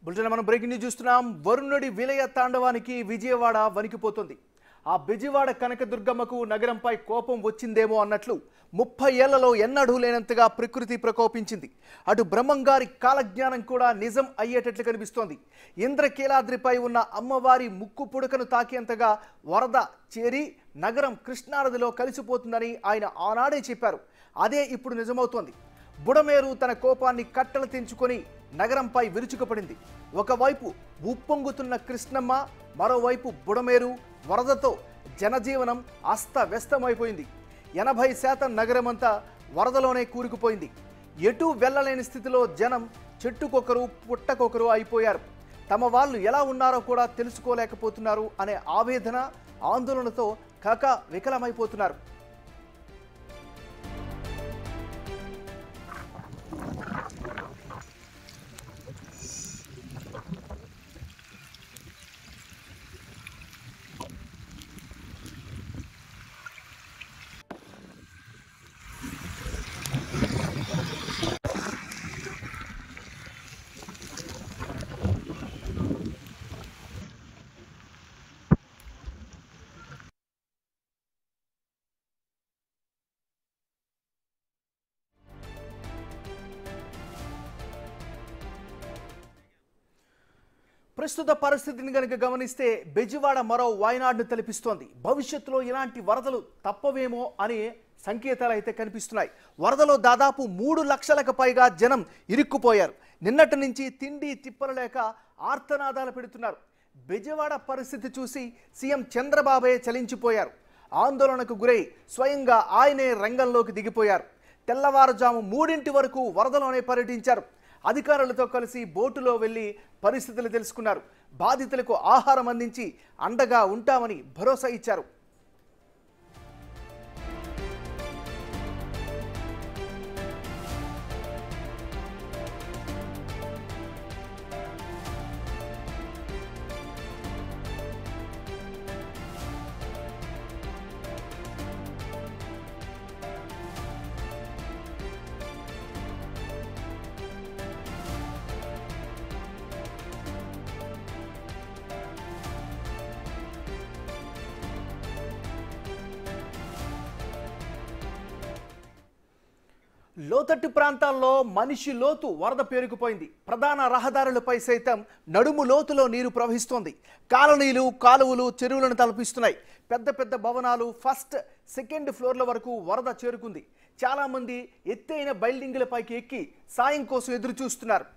Bulletin మనం breaking news చూస్తున్నాం. వరుణుడి విలయ తాండవానికి విజయవాడ వణికిపోతుంది. ఆ బెజవాడ కనకదుర్గమ్మకు నగరంపై కోపం వచ్చిందేమో అన్నట్లు 30 ఏళ్లలో ఎన్నడూ లేనంతగా ప్రకృతి ప్రకోపించింది. అటు బ్రహ్మంగారి కాలజ్ఞానం కూడా నిజం అయ్యేటట్లు కనిపిస్తోంది. ఇంద్రకీలాద్రిపై ఉన్న అమ్మవారి ముక్కు పుడకను తాకేంతగా వరద చేరి నగరం కృష్ణానదిలో కలిసిపోతుందని ఆయన ఆనాడే చెప్పారు. అదే ఇప్పుడు నిజమవుతోంది. బుడమేరు తన కోపాన్ని కట్టలు తెంచుకొని నగరంపై విరుచుకుపడింది. ఒకవైపు ఉప్పొంగుతున్న కృష్ణమ్మ, మరోవైపు బుడమేరు వరదతో జనజీవనం అస్తవ్యస్తమైపోయింది. 80% నగరమంతా వరదలోనే కూరుకుపోయింది. ఎటూ వెళ్ళలేని స్థితిలో జనం చెట్టుకొకరు పుట్టకొకరు అయిపోయారు. తమ వాళ్ళు ఎలా ఉన్నారో కూడా తెలుసుకోలేకపోతున్నారు అనే ఆవేదన, ఆందోళనతో కక వికలమైపోతున్నారు. ప్రస్తుత పరిస్థితిని కనుక గమనిస్తే బెజవాడ మరో వాయనాడ్ను తలపిస్తోంది. భవిష్యత్తులో ఇలాంటి వరదలు తప్పవేమో అనే సంకేతాలు అయితే కనిపిస్తున్నాయి. వరదలో దాదాపు 3 లక్షలకు పైగా జనం ఇరుక్కుపోయారు. నిన్నటి నుంచి తిండి తిప్పలు లేక ఆర్తనాదాలు పెడుతున్నారు. బెజవాడ పరిస్థితి చూసి సీఎం చంద్రబాబే చలించిపోయారు. ఆందోళనకు గురై స్వయంగా ఆయనే రంగంలోకి దిగిపోయారు. తెల్లవారుజాము 3 వరకు వరదలోనే పర్యటించారు. అధికారులతో కలిసి బోటులో వెళ్లి పరిస్థితులు తెలుసుకున్నారు. బాధితులకు ఆహారం అందించి అండగా ఉంటామని భరోసా ఇచ్చారు. లోతట్టు ప్రాంతాల్లో మనిషి లోతు వరద పేరుకుపోయింది. ప్రధాన రహదారులపై సైతం నడుము లోతులో నీరు ప్రవహిస్తోంది. కాలనీలు, కాలువలు, చెరువులను తలపిస్తున్నాయి. పెద్ద పెద్ద భవనాలు ఫస్ట్, సెకండ్ ఫ్లోర్ల వరకు వరద చేరుకుంది. చాలామంది ఎత్తైన బిల్డింగులపైకి ఎక్కి సాయం కోసం ఎదురు చూస్తున్నారు.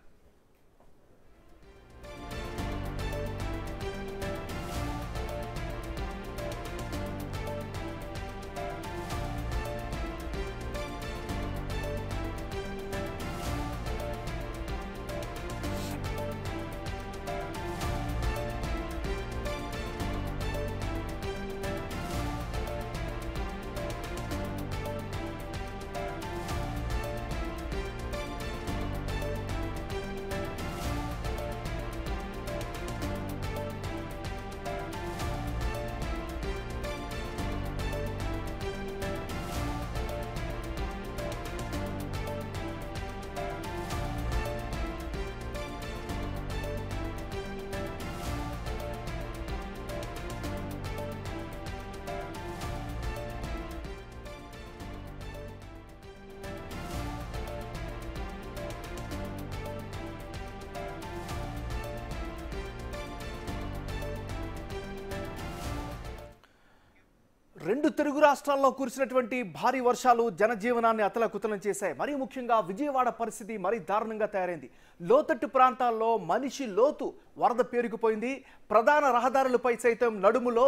రెండు తెలుగు రాష్ట్రాల్లో కురిసినటువంటి భారీ వర్షాలు జనజీవనాన్ని అతలకుతలం చేశాయి. మరీ ముఖ్యంగా విజయవాడ పరిస్థితి మరీ దారుణంగా తయారైంది. లోతట్టు ప్రాంతాల్లో మనిషి లోతు వరద పేరుకుపోయింది. ప్రధాన రహదారులపై సైతం నడుములో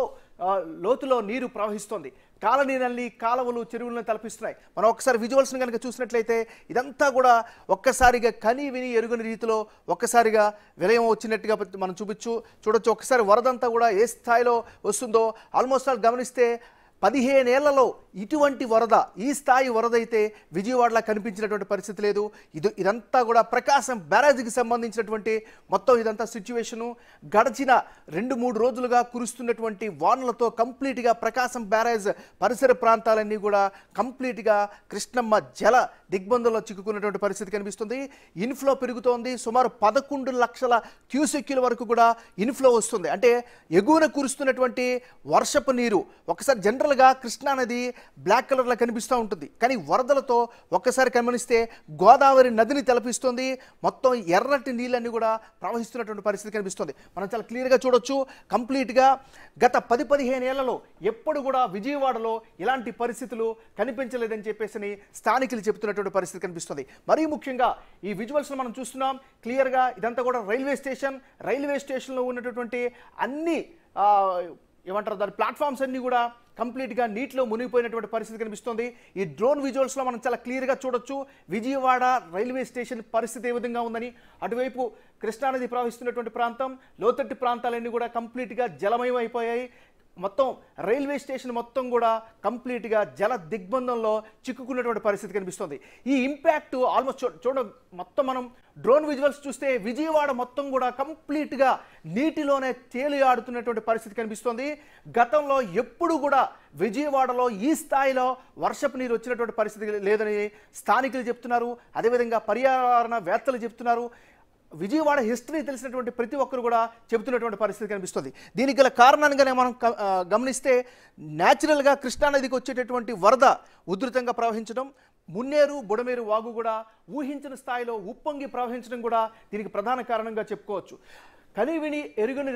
లోతులో నీరు ప్రవహిస్తోంది. కాలనీలన్నీ కాలువలు, చెరువులను తలపిస్తున్నాయి. మనం ఒక్కసారి విజువల్స్ని కనుక చూసినట్లయితే ఇదంతా కూడా ఒక్కసారిగా కని విని ఎరుగని రీతిలో ఒక్కసారిగా విలయం వచ్చినట్టుగా మనం చూడొచ్చు. ఒక్కసారి వరదంతా కూడా ఏ స్థాయిలో వస్తుందో ఆల్మోస్ట్ ఆల్ గమనిస్తే 15 ఏళ్లలో ఇటువంటి వరద, ఈ స్థాయి వరద అయితే విజయవాడలో కనిపించినటువంటి పరిస్థితి లేదు. ఇదంతా కూడా ప్రకాశం బ్యారేజ్కి సంబంధించినటువంటి మొత్తం ఇదంతా సిచ్యువేషను. గడిచిన 2-3 రోజులుగా కురుస్తున్నటువంటి వానలతో కంప్లీట్గా ప్రకాశం బ్యారేజ్ పరిసర ప్రాంతాలన్నీ కూడా కంప్లీట్గా కృష్ణమ్మ జల దిగ్బంధంలో చిక్కుకున్నటువంటి పరిస్థితి కనిపిస్తుంది. ఇన్ఫ్లో పెరుగుతోంది. సుమారు 11 లక్షల క్యూసెక్యుల వరకు కూడా ఇన్ఫ్లో వస్తుంది. అంటే ఎగువన కురుస్తున్నటువంటి వర్షపు నీరు ఒకసారి జనరల్గా కృష్ణానది బ్లాక్ కలర్లో కనిపిస్తూ ఉంటుంది. కానీ వరదలతో ఒక్కసారి గమనిస్తే గోదావరి నదిని తలపిస్తుంది. మొత్తం ఎర్రటి నీళ్ళన్నీ కూడా ప్రవహిస్తున్నటువంటి పరిస్థితి కనిపిస్తుంది. మనం చాలా క్లియర్గా చూడొచ్చు. కంప్లీట్గా గత 10-15 ఏళ్లలో ఎప్పుడు కూడా విజయవాడలో ఇలాంటి పరిస్థితులు కనిపించలేదని చెప్పేసి స్థానికులు చెబుతున్నటువంటి పరిస్థితి కనిపిస్తుంది. మరీ ముఖ్యంగా ఈ విజువల్స్లో మనం చూస్తున్నాం క్లియర్గా ఇదంతా కూడా రైల్వే స్టేషన్లో ఉన్నటువంటి అన్ని ఏమంటారు దాని ప్లాట్ఫామ్స్ అన్నీ కూడా కంప్లీట్గా నీటిలో మునిగిపోయినటువంటి పరిస్థితి కనిపిస్తుంది. ఈ డ్రోన్ విజువల్స్లో మనం చాలా క్లియర్గా చూడొచ్చు విజయవాడ రైల్వే స్టేషన్ పరిస్థితి ఏ విధంగా ఉందని. అటువైపు కృష్ణానది ప్రవహిస్తున్నటువంటి ప్రాంతం, లోతట్టు ప్రాంతాలన్నీ కూడా కంప్లీట్గా జలమయం అయిపోయాయి. మొత్తం రైల్వే స్టేషన్ మొత్తం కూడా కంప్లీట్గా జల దిగ్బంధంలో చిక్కుకున్నటువంటి పరిస్థితి కనిపిస్తుంది. ఈ ఇంపాక్ట్ ఆల్మోస్ట్ మొత్తం మనం డ్రోన్ విజువల్స్ చూస్తే విజయవాడ మొత్తం కూడా కంప్లీట్గా నీటిలోనే తేలి ఆడుతున్నటువంటి పరిస్థితి కనిపిస్తుంది. గతంలో ఎప్పుడు కూడా విజయవాడలో ఈ స్థాయిలో వర్షపు నీరు వచ్చినటువంటి పరిస్థితి లేదని స్థానికులు చెప్తున్నారు. అదేవిధంగా పర్యావరణవేత్తలు చెప్తున్నారు. విజయవాడ హిస్టరీ తెలిసినటువంటి ప్రతి ఒక్కరు కూడా చెబుతున్నటువంటి పరిస్థితి కనిపిస్తుంది. దీనికి గల కారణంగానే మనం గమనిస్తే న్యాచురల్గా కృష్ణానదికి వచ్చేటటువంటి వరద ఉధృతంగా ప్రవహించడం, మున్నేరు బుడమేరు వాగు కూడా ఊహించిన స్థాయిలో ఉప్పొంగి ప్రవహించడం కూడా దీనికి ప్రధాన కారణంగా చెప్పుకోవచ్చు. కనివిని ఎరుగని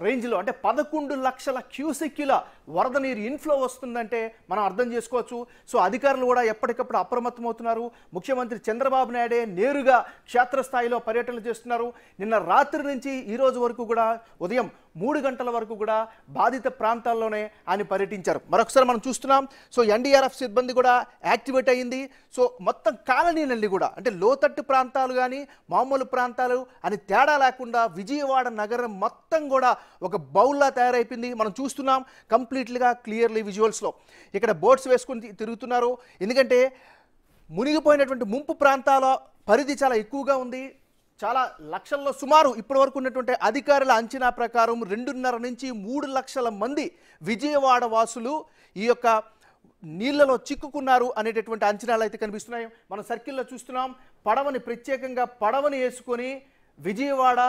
రేంజ్లో అంటే 11 లక్షల క్యూసెక్యుల వరద నీరు ఇన్ఫ్లో వస్తుందంటే మనం అర్థం చేసుకోవచ్చు. సో అధికారులు కూడా ఎప్పటికప్పుడు అప్రమత్తమవుతున్నారు. ముఖ్యమంత్రి చంద్రబాబు నాయుడే నేరుగా క్షేత్రస్థాయిలో పర్యటనలు చేస్తున్నారు. నిన్న రాత్రి నుంచి ఈ రోజు వరకు కూడా ఉదయం 3 గంటల వరకు కూడా బాధిత ప్రాంతాల్లోనే ఆయన పర్యటించారు. మరొకసారి మనం చూస్తున్నాం. సో ఎన్డీఆర్ఎఫ్ సిబ్బంది కూడా యాక్టివేట్ అయ్యింది. సో మొత్తం కాలనీలన్నీ కూడా అంటే లోతట్టు ప్రాంతాలు కానీ మామూలు ప్రాంతాలు అని తేడా లేకుండా విజయవాడ నగరం మొత్తం కూడా ఒక బౌల్లా తయారైపోయింది. మనం చూస్తున్నాం కంప్లీట్లీగా క్లియర్లీ విజువల్స్లో. ఇక్కడ బోట్స్ వేసుకుని తిరుగుతున్నారు. ఎందుకంటే మునిగిపోయినటువంటి ముంపు ప్రాంతాల పరిధి చాలా ఎక్కువగా ఉంది. చాలా లక్షల్లో సుమారు ఇప్పటి వరకు ఉన్నటువంటి అధికారుల అంచనా ప్రకారం 2.5 నుంచి 3 లక్షల మంది విజయవాడ వాసులు ఈ యొక్క నీళ్లలో చిక్కుకున్నారు అనేటటువంటి అంచనాలు అయితే కనిపిస్తున్నాయి. మనం సర్కిల్లో చూస్తున్నాం. ప్రత్యేకంగా పడవని వేసుకొని విజయవాడ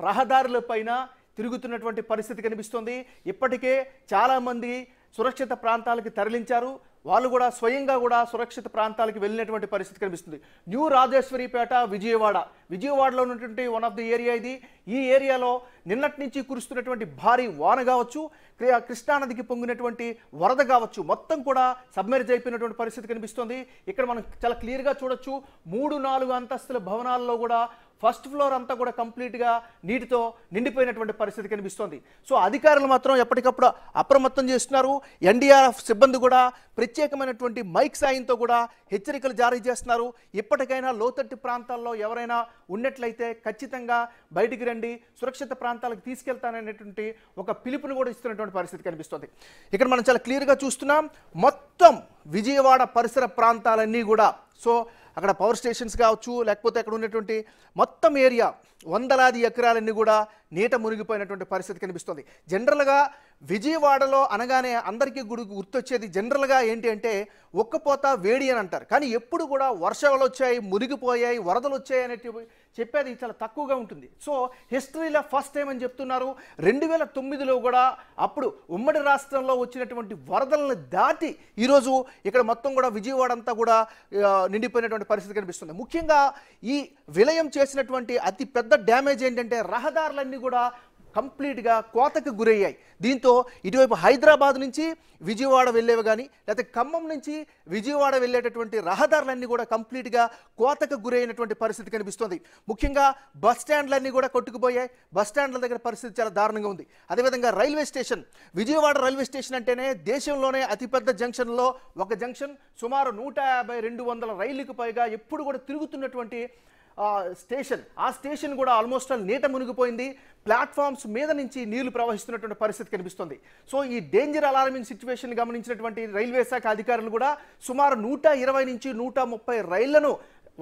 రహదారులపైన తిరుగుతున్నటువంటి పరిస్థితి కనిపిస్తుంది. ఇప్పటికే చాలామంది సురక్షిత ప్రాంతాలకు తరలించారు. వాళ్ళు కూడా స్వయంగా కూడా సురక్షిత ప్రాంతాలకు వెళ్ళినటువంటి పరిస్థితి కనిపిస్తుంది. న్యూ రాజేశ్వరిపేట విజయవాడలో ఉన్నటువంటి వన్ ఆఫ్ ది ఏరియా ఇది. ఈ ఏరియాలో నిన్నటి నుంచి కురుస్తున్నటువంటి భారీ వాన కావచ్చు, కృష్ణానదికి పొంగినటువంటి వరద కావచ్చు, మొత్తం కూడా సబ్మెర్జ్ అయిపోయినటువంటి పరిస్థితి కనిపిస్తుంది. ఇక్కడ మనం చాలా క్లియర్గా చూడొచ్చు 3-4 అంతస్తుల భవనాల్లో కూడా ఫస్ట్ ఫ్లోర్ అంతా కూడా కంప్లీట్గా నీటితో నిండిపోయినటువంటి పరిస్థితి కనిపిస్తుంది. సో అధికారులు మాత్రం ఎప్పటికప్పుడు అప్రమత్తం చేస్తున్నారు. ఎన్డీఆర్ఎఫ్ సిబ్బంది కూడా ప్రత్యేకమైనటువంటి మైక్ సాయంతో కూడా హెచ్చరికలు జారీ చేస్తున్నారు. ఇప్పటికైనా లోతట్టు ప్రాంతాల్లో ఎవరైనా ఉన్నట్లయితే ఖచ్చితంగా బయటికి రండి, సురక్షిత ప్రాంతాలకు తీసుకెళ్తాననేటువంటి ఒక పిలుపును కూడా ఇస్తున్నటువంటి పరిస్థితి కనిపిస్తుంది. ఇక్కడ మనం చాలా క్లియర్గా చూస్తున్నాం. మొత్తం విజయవాడ పరిసర ప్రాంతాలన్నీ కూడా సో అక్కడ పవర్ స్టేషన్స్ కావచ్చు, లేకపోతే అక్కడ ఉన్నటువంటి మొత్తం ఏరియా వందలాది ఎకరాలన్నీ కూడా నీట మునిగిపోయినటువంటి పరిస్థితి కనిపిస్తుంది. జనరల్గా విజయవాడలో అనగానే అందరికీ గుర్తొచ్చేది జనరల్గా ఏంటి అంటే ఒక్కపోత వేడి అని అంటారు. కానీ ఎప్పుడు కూడా వర్షాలు వచ్చాయి, మునిగిపోయాయి, వరదలు వచ్చాయి అనేటి చెప్పేది చాలా తక్కువగా ఉంటుంది. సో హిస్టరీలో ఫస్ట్ టైం అని చెప్తున్నారు. 2009లో కూడా అప్పుడు ఉమ్మడి రాష్ట్రంలో వచ్చినటువంటి వరదలను దాటి ఈరోజు ఇక్కడ మొత్తం కూడా విజయవాడ అంతా కూడా నిండిపోయినటువంటి పరిస్థితి కనిపిస్తుంది. ముఖ్యంగా ఈ విలయం చేసినటువంటి అతి పెద్ద డ్యామేజ్ ఏంటంటే రహదారులన్నీ కూడా కంప్లీట్గా కోతకు గురయ్యాయి. దీంతో ఇటువైపు హైదరాబాద్ నుంచి విజయవాడ వెళ్ళేవి కానీ లేకపోతే ఖమ్మం నుంచి విజయవాడ వెళ్ళేటటువంటి రహదారులన్నీ కూడా కంప్లీట్గా కోతకు గురైనటువంటి పరిస్థితి కనిపిస్తుంది. ముఖ్యంగా బస్ స్టాండ్లన్నీ కూడా కొట్టుకుపోయాయి. బస్ స్టాండ్ల దగ్గర పరిస్థితి చాలా దారుణంగా ఉంది. అదేవిధంగా railway station, Vijayawada railway station అంటేనే దేశంలోనే అతిపెద్ద జంక్షన్లో ఒక జంక్షన్. సుమారు 150-200 రైళ్లకు పైగా ఎప్పుడు కూడా తిరుగుతున్నటువంటి స్టేషన్. ఆ స్టేషన్ కూడా ఆల్మోస్ట్ నీట మునిగిపోయింది. ప్లాట్ఫామ్స్ మీద నుంచి నీళ్లు ప్రవహిస్తున్నటువంటి పరిస్థితి కనిపిస్తుంది. సో ఈ డేంజర్ అలార్మింగ్ సిచ్యువేషన్ గమనించినటువంటి రైల్వే శాఖ అధికారులు కూడా సుమారు 120 నుంచి 130 రైళ్లను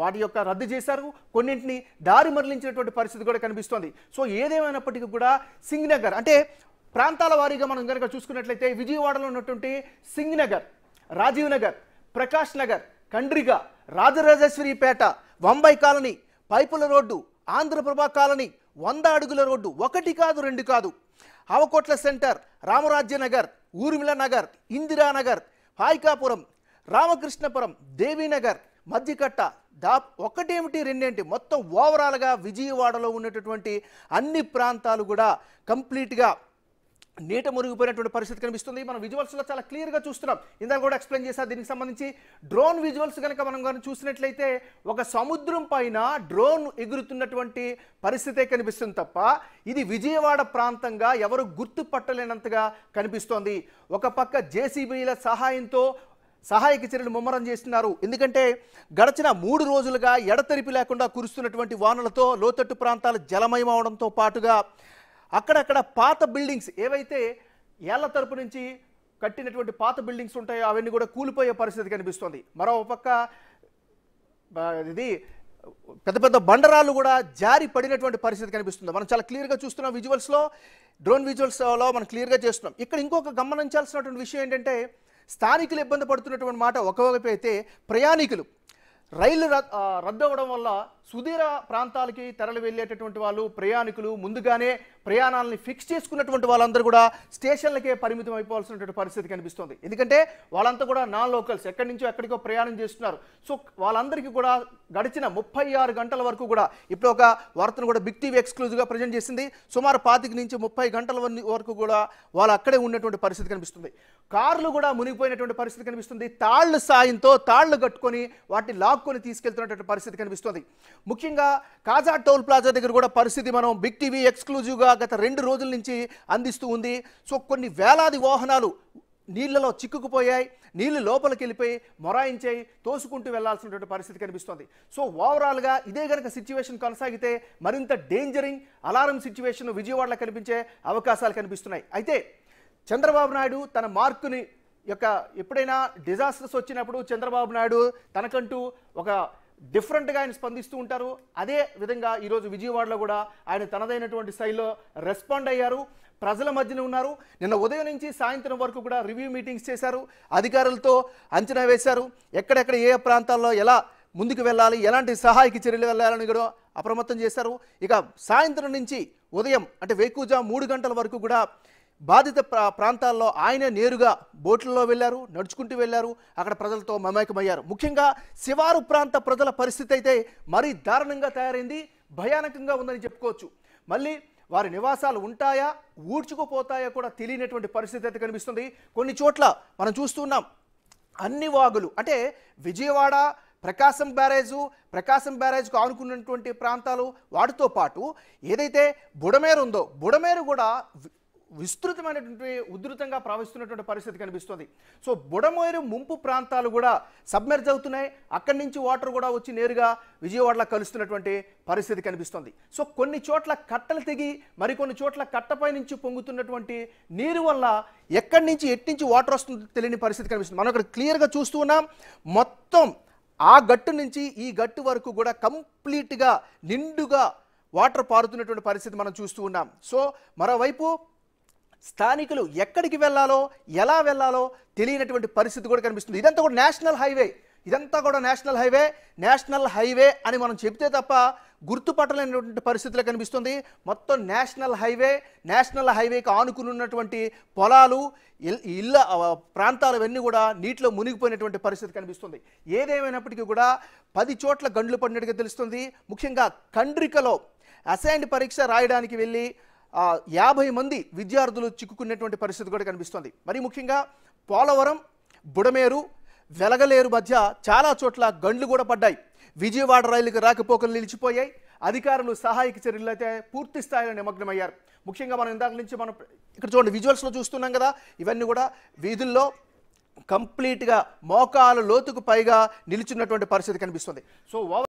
వాటి యొక్క రద్దు చేశారు. కొన్నింటిని దారి మరలించినటువంటి పరిస్థితి కూడా కనిపిస్తోంది. సో ఏదేమైనప్పటికీ కూడా సింగ్నగర్ అంటే ప్రాంతాల వారీగా మనం కనుక చూసుకున్నట్లయితే విజయవాడలో ఉన్నటువంటి సింగ్నగర్, రాజీవ్ నగర్, ప్రకాష్ నగర్, కండ్రిగ, రాజరాజేశ్వరిపేట, వంబై కాలనీ, పైపుల రోడ్డు, ఆంధ్రప్రభ కాలనీ, 100 అడుగుల రోడ్డు, ఒకటి కాదు రెండు కాదు, అవకోట్ల సెంటర్, రామరాజ్యనగర్, ఊర్మిళ నగర్, ఇందిరానగర్, పాయికాపురం, రామకృష్ణపురం, దేవీనగర్, మధ్యకట్ట, ఒకటేమిటి రెండేంటి మొత్తం ఓవరాల్గా విజయవాడలో ఉన్నటువంటి అన్ని ప్రాంతాలు కూడా కంప్లీట్గా నీట మునిగిపోయినటువంటి పరిస్థితి కనిపిస్తుంది. మనం విజువల్స్లో చాలా క్లియర్గా చూస్తున్నాం. ఇందాక కూడా ఎక్స్ప్లెయిన్ చేశారు. దీనికి సంబంధించి డ్రోన్ విజువల్స్ కనుక మనం చూసినట్లయితే ఒక సముద్రం పైన డ్రోన్ ఎగురుతున్నటువంటి పరిస్థితే కనిపిస్తుంది తప్ప ఇది విజయవాడ ప్రాంతంగా ఎవరు గుర్తుపట్టలేనంతగా కనిపిస్తోంది. ఒక పక్క జేసీబీల సహాయంతో సహాయక చర్యలు ముమ్మరం చేస్తున్నారు. ఎందుకంటే గడచిన 3 రోజులుగా ఎడతెరిపి లేకుండా కురుస్తున్నటువంటి వానలతో లోతట్టు ప్రాంతాలు జలమయం అవడంతో పాటుగా అక్కడక్కడ పాత బిల్డింగ్స్ ఏవైతే ఏళ్ల తరపు నుంచి కట్టినటువంటి పాత బిల్డింగ్స్ ఉంటాయో అవన్నీ కూడా కూలిపోయే పరిస్థితి కనిపిస్తుంది. మరో పక్క ఇది పెద్ద పెద్ద బండరాళ్ళు కూడా జారి పడినటువంటి పరిస్థితి కనిపిస్తుంది. మనం చాలా క్లియర్గా చూస్తున్నాం విజువల్స్లో, డ్రోన్ విజువల్స్లో మనం క్లియర్గా చేస్తున్నాం. ఇక్కడ ఇంకొక గమనించాల్సినటువంటి విషయం ఏంటంటే స్థానికులు ఇబ్బంది పడుతున్నటువంటి మాట ఒకవైపు అయితే ప్రయాణికులు రైళ్లు రద్దు అవ్వడం వల్ల సుదూర ప్రాంతాలకి తరలి వెళ్ళేటటువంటి వాళ్ళు ప్రయాణికులు ముందుగానే ప్రయాణాలని ఫిక్స్ చేసుకున్నటువంటి వాళ్ళందరూ కూడా స్టేషన్లకే పరిమితం అయిపోవాల్సినటువంటి పరిస్థితి కనిపిస్తుంది. ఎందుకంటే వాళ్ళంతా కూడా నాన్ లోకల్స్, ఎక్కడి నుంచో ఎక్కడికో ప్రయాణం చేస్తున్నారు. సో వాళ్ళందరికీ కూడా గడిచిన 36 గంటల వరకు కూడా ఇప్పుడు ఒక వార్తను కూడా బిగ్ టీవీ ఎక్స్క్లూజివ్గా ప్రజెంట్ చేసింది. సుమారు 25 నుంచి 30 గంటల వరకు కూడా వాళ్ళు అక్కడే ఉన్నటువంటి పరిస్థితి కనిపిస్తుంది. కార్లు కూడా మునిగిపోయినటువంటి పరిస్థితి కనిపిస్తుంది. తాళ్ల సాయంతో తాళ్లు కట్టుకొని వాటిని లాక్కొని తీసుకెళ్తున్నటువంటి పరిస్థితి కనిపిస్తుంది. ముఖ్యంగా కాజా టోల్ ప్లాజా దగ్గర కూడా పరిస్థితి మనం బిగ్ టీవీ ఎక్స్క్లూజివ్గా గత 2 రోజుల నుంచి అందిస్తూ ఉంది. సో కొన్ని వేలాది వాహనాలు నీళ్లలో చిక్కుకుపోయాయి, నీళ్లు లోపలికి వెళ్ళిపోయి మొరాయించాయి, తోసుకుంటూ వెళ్లాల్సినటువంటి పరిస్థితి కనిపిస్తుంది. సో ఓవరాల్గా ఇదే కనుక సిచ్యువేషన్ కొనసాగితే మరింత డేంజరింగ్ అలారం సిచ్యువేషన్ విజయవాడలో కనిపించే అవకాశాలు కనిపిస్తున్నాయి. అయితే చంద్రబాబు నాయుడు తన మార్కుని ఎప్పుడైనా డిజాస్టర్స్ వచ్చినప్పుడు చంద్రబాబు నాయుడు తనకంటూ ఒక డిఫరెంట్గా ఆయన స్పందిస్తూ ఉంటారు. అదే విధంగా ఈరోజు విజయవాడలో కూడా ఆయన తనదైనటువంటి శైలిలో రెస్పాండ్ అయ్యారు. ప్రజల మధ్యన ఉన్నారు. నిన్న ఉదయం నుంచి సాయంత్రం వరకు కూడా రివ్యూ మీటింగ్స్ చేశారు. అధికారులతో అంచనా వేశారు. ఎక్కడెక్కడ ఏ ప్రాంతాల్లో ఎలా ముందుకు వెళ్ళాలి, ఎలాంటి సహాయక చర్యలు వెళ్ళాలని కూడా అప్రమత్తం చేశారు. ఇక సాయంత్రం నుంచి ఉదయం అంటే వేకుజా 3 గంటల వరకు కూడా బాధిత ప్రాంతాల్లో ఆయనే నేరుగా బోట్లలో వెళ్ళారు, నడుచుకుంటూ వెళ్ళారు, అక్కడ ప్రజలతో మమేకమయ్యారు. ముఖ్యంగా శివారు ప్రాంత ప్రజల పరిస్థితి అయితే మరీ దారుణంగా తయారైంది, భయానకంగా ఉందని చెప్పుకోవచ్చు. మళ్ళీ వారి నివాసాలు ఉంటాయా, ఊడ్చుకుపోతాయా కూడా తెలియనటువంటి పరిస్థితి అయితే కనిపిస్తుంది. కొన్ని చోట్ల మనం చూస్తున్నాం అన్ని వాగులు అంటే విజయవాడ ప్రకాశం బ్యారేజ్కు ఆనుకున్నటువంటి ప్రాంతాలు వాటితో పాటు ఏదైతే బుడమేరు ఉందో బుడమేరు కూడా విస్తృతమైనటువంటి ఉధృతంగా ప్రవహిస్తున్నటువంటి పరిస్థితి కనిపిస్తుంది. సో బుడమేరు ముంపు ప్రాంతాలు కూడా సబ్మెర్జ్ అవుతున్నాయి. అక్కడి నుంచి వాటర్ కూడా వచ్చి నేరుగా విజయవాడలో కలుస్తున్నటువంటి పరిస్థితి కనిపిస్తుంది. సో కొన్ని చోట్ల కట్టలు తెగి మరికొన్ని చోట్ల కట్టపై నుంచి పొంగుతున్నటువంటి నీరు వల్ల ఎక్కడి నుంచి ఎట్టించి వాటర్ వస్తుందో తెలియని పరిస్థితి కనిపిస్తుంది. మనం ఇక్కడ క్లియర్గా చూస్తూ ఉన్నాం. మొత్తం ఆ గట్టు నుంచి ఈ గట్టు వరకు కూడా కంప్లీట్గా నిండుగా వాటర్ పారుతున్నటువంటి పరిస్థితి మనం చూస్తూ ఉన్నాం. సో మరోవైపు స్థానికులు ఎక్కడికి వెళ్ళాలో ఎలా వెళ్ళాలో తెలియనటువంటి పరిస్థితి కూడా కనిపిస్తుంది. ఇదంతా కూడా నేషనల్ హైవే అని మనం చెప్తే తప్ప గుర్తుపట్టలేనటువంటి పరిస్థితులు కనిపిస్తుంది. మొత్తం నేషనల్ హైవేకి ఆనుకున్నటువంటి పొలాలు, ఇళ్ళ ప్రాంతాలు ఇవన్నీ కూడా నీటిలో మునిగిపోయినటువంటి పరిస్థితి కనిపిస్తుంది. ఏదేమైనప్పటికీ కూడా 10 చోట్ల గండ్లు పడినట్టుగా తెలుస్తుంది. ముఖ్యంగా కండ్రికలో అసైన్డ్ పరీక్ష రాయడానికి వెళ్ళి 50 మంది విద్యార్థులు చిక్కుకున్నటువంటి పరిస్థితి కూడా కనిపిస్తుంది. మరి ముఖ్యంగా పోలవరం, బుడమేరు, వెలగలేరు మధ్య చాలా చోట్ల గండ్లు కూడా పడ్డాయి. విజయవాడ రైలుకి రాకపోకలు నిలిచిపోయాయి. అధికారులు సహాయక చర్యలు అయితే పూర్తి స్థాయిలో నిమగ్నమయ్యారు. ముఖ్యంగా మనం ఇందాక నుంచి మనం ఇక్కడ చూడండి విజువల్స్లో చూస్తున్నాం కదా, ఇవన్నీ కూడా వీధుల్లో కంప్లీట్గా మోకాలు లోతుకు పైగా నిలిచినటువంటి పరిస్థితి కనిపిస్తుంది. సో